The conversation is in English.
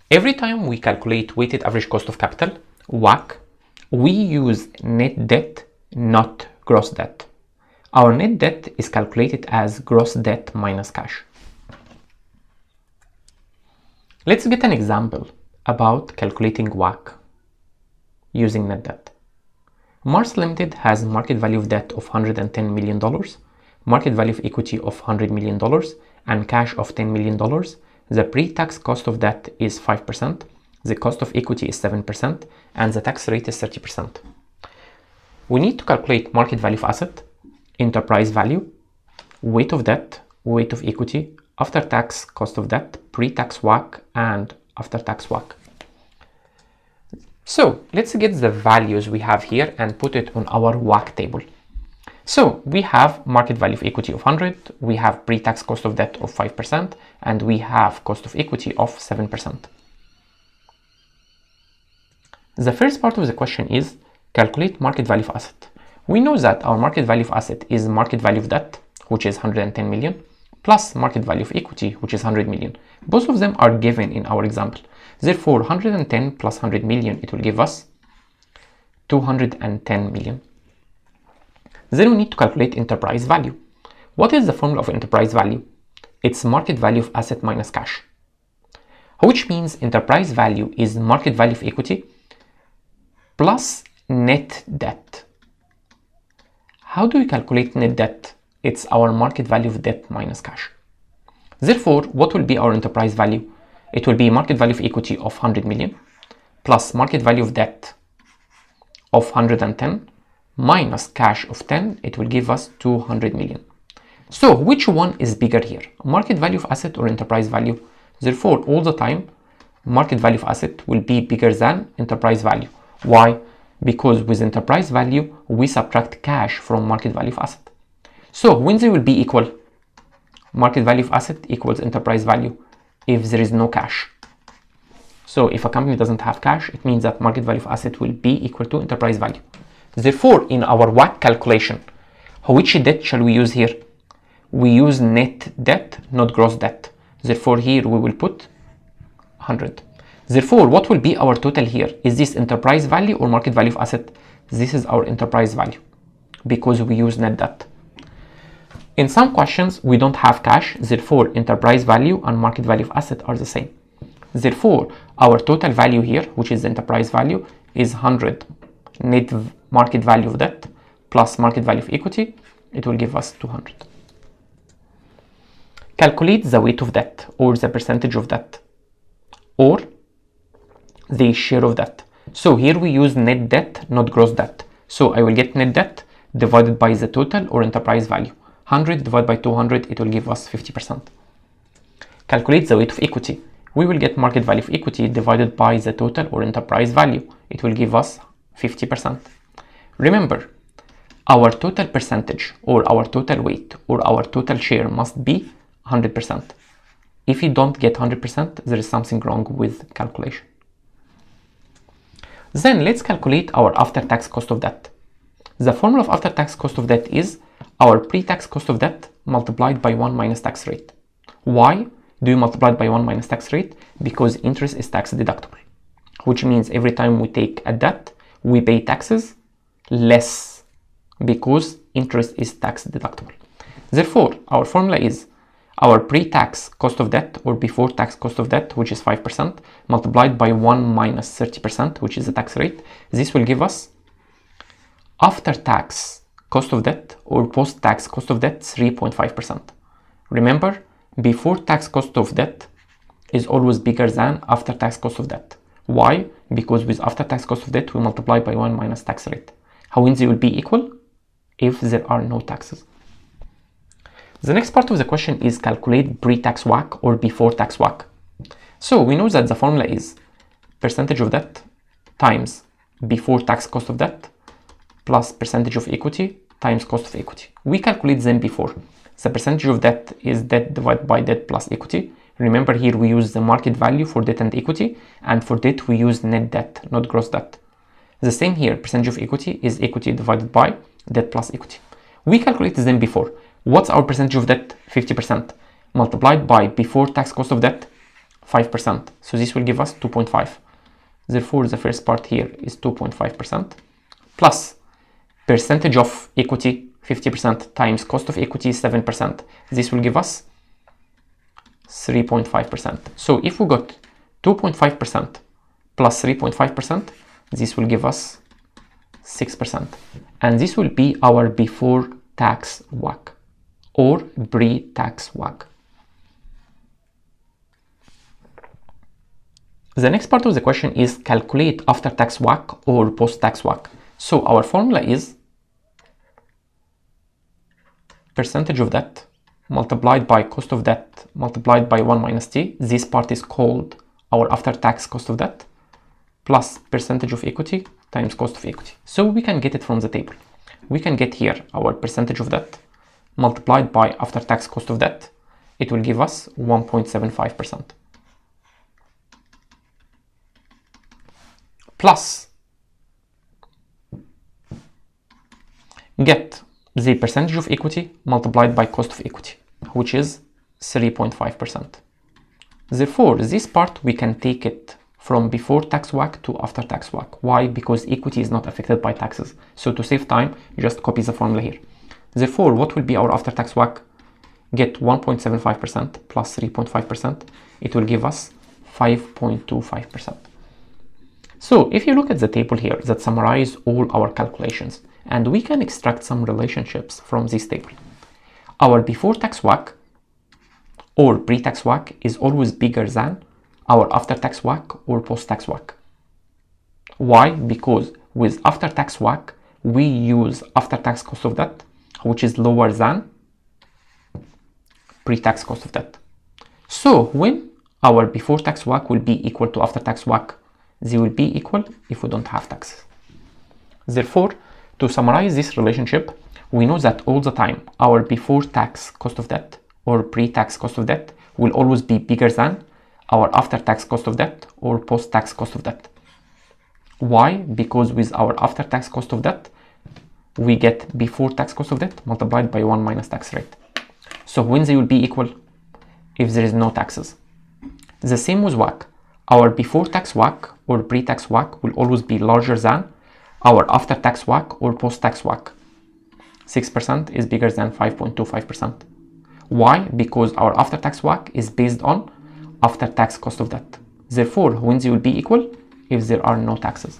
Every time we calculate weighted average cost of capital, WACC, we use net debt, not gross debt. Our net debt is calculated as gross debt minus cash. Let's get an example about calculating WACC using net debt. Mars Limited has market value of debt of $110 million, market value of equity of $100 million, and cash of $10 million. The pre-tax cost of debt is 5%, the cost of equity is 7%, and the tax rate is 30%. We need to calculate market value of asset, enterprise value, weight of debt, weight of equity, after-tax cost of debt, pre-tax WACC, and after-tax WACC. So let's get the values we have here and put it on our WACC table. So we have market value of equity of 100, we have pre-tax cost of debt of 5%, and we have cost of equity of 7%. The first part of the question is calculate market value of asset. We know that our market value of asset is market value of debt, which is 110 million, plus market value of equity, which is 100 million. Both of them are given in our example. Therefore, 110 plus 100 million, it will give us 210 million. Then we need to calculate enterprise value. What is the formula of enterprise value? It's market value of asset minus cash, which means enterprise value is market value of equity plus net debt. How do we calculate net debt? It's our market value of debt minus cash. Therefore, what will be our enterprise value? It will be market value of equity of 100 million plus market value of debt of 110 minus cash of 10, it will give us 200 million. So which one is bigger here? Market value of asset or enterprise value? Therefore, all the time, market value of asset will be bigger than enterprise value. Why? Because with enterprise value, we subtract cash from market value of asset. So when they will be equal, market value of asset equals enterprise value if there is no cash. So if a company doesn't have cash, it means that market value of asset will be equal to enterprise value. Therefore, in our WACC calculation, which debt shall we use here? We use net debt, not gross debt. Therefore, here we will put 100. Therefore, what will be our total here? Is this enterprise value or market value of asset? This is our enterprise value because we use net debt. In some questions, we don't have cash. Therefore, enterprise value and market value of asset are the same. Therefore, our total value here, which is the enterprise value, is 100 net market value of debt plus market value of equity, it will give us 200. Calculate the weight of debt or the percentage of debt or the share of debt. So here we use net debt, not gross debt. So I will get net debt divided by the total or enterprise value. 100 divided by 200, it will give us 50%. Calculate the weight of equity. We will get market value of equity divided by the total or enterprise value. It will give us 50%. Remember, our total percentage or our total weight or our total share must be 100%. If you don't get 100%, there is something wrong with calculation. Then let's calculate our after-tax cost of debt. The formula of after-tax cost of debt is our pre-tax cost of debt multiplied by 1 minus tax rate. Why do you multiply it by 1 minus tax rate? Because interest is tax deductible, which means every time we take a debt, we pay taxes less because interest is tax deductible. Therefore, our formula is our pre-tax cost of debt or before tax cost of debt, which is 5%, multiplied by 1 minus 30%, which is the tax rate. This will give us after-tax cost of debt or post-tax cost of debt 3.5%. Remember, before tax cost of debt is always bigger than after-tax cost of debt. Why? Because with after-tax cost of debt, we multiply by 1 minus tax rate. How when they will be equal? If there are no taxes. The next part of the question is calculate pre-tax WACC or before tax WACC. So we know that the formula is percentage of debt times before tax cost of debt plus percentage of equity times cost of equity. We calculate them before. The percentage of debt is debt divided by debt plus equity. Remember, here we use the market value for debt and equity, and for debt we use net debt, not gross debt. The same here, percentage of equity is equity divided by debt plus equity. We calculated them before. What's our percentage of debt? 50%. Multiplied by before tax cost of debt, 5%. So this will give us 2.5. Therefore, the first part here is 2.5% plus percentage of equity 50% times cost of equity 7%. This will give us 3.5%. So if we got 2.5% plus 3.5%, this will give us 6%. And this will be our before tax WACC or pre-tax WACC. The next part of the question is calculate after-tax WACC or post-tax WACC. So our formula is percentage of debt multiplied by cost of debt multiplied by 1 minus t. This part is called our after-tax cost of debt plus percentage of equity times cost of equity. So we can get it from the table. We can get here our percentage of debt multiplied by after-tax cost of debt. It will give us 1.75%. Plus get the percentage of equity multiplied by cost of equity, which is 3.5%. Therefore, this part we can take it from before tax WACC to after tax WACC. Why? Because equity is not affected by taxes. So to save time, just copy the formula here. Therefore, what will be our after tax WACC? Get 1.75% plus 3.5%. It will give us 5.25%. So if you look at the table here that summarize all our calculations, and we can extract some relationships from this table. Our before tax WACC or pre-tax WACC is always bigger than our after-tax WACC or post-tax WACC. Why? Because with after-tax WACC, we use after-tax cost of debt, which is lower than pre-tax cost of debt. So when our before-tax WACC will be equal to after-tax WACC, they will be equal if we don't have taxes. Therefore, to summarize this relationship, we know that all the time our before-tax cost of debt or pre-tax cost of debt will always be bigger than our after-tax cost of debt or post-tax cost of debt. Why? Because with our after-tax cost of debt, we get before-tax cost of debt multiplied by 1 minus tax rate. So when they will be equal? If there is no taxes. The same with WACC. Our before-tax WACC or pre-tax WACC will always be larger than our after-tax WACC or post-tax WACC. 6% is bigger than 5.25%. Why? Because our after-tax WACC is based on after-tax cost of debt. Therefore, when they will be equal? If there are no taxes.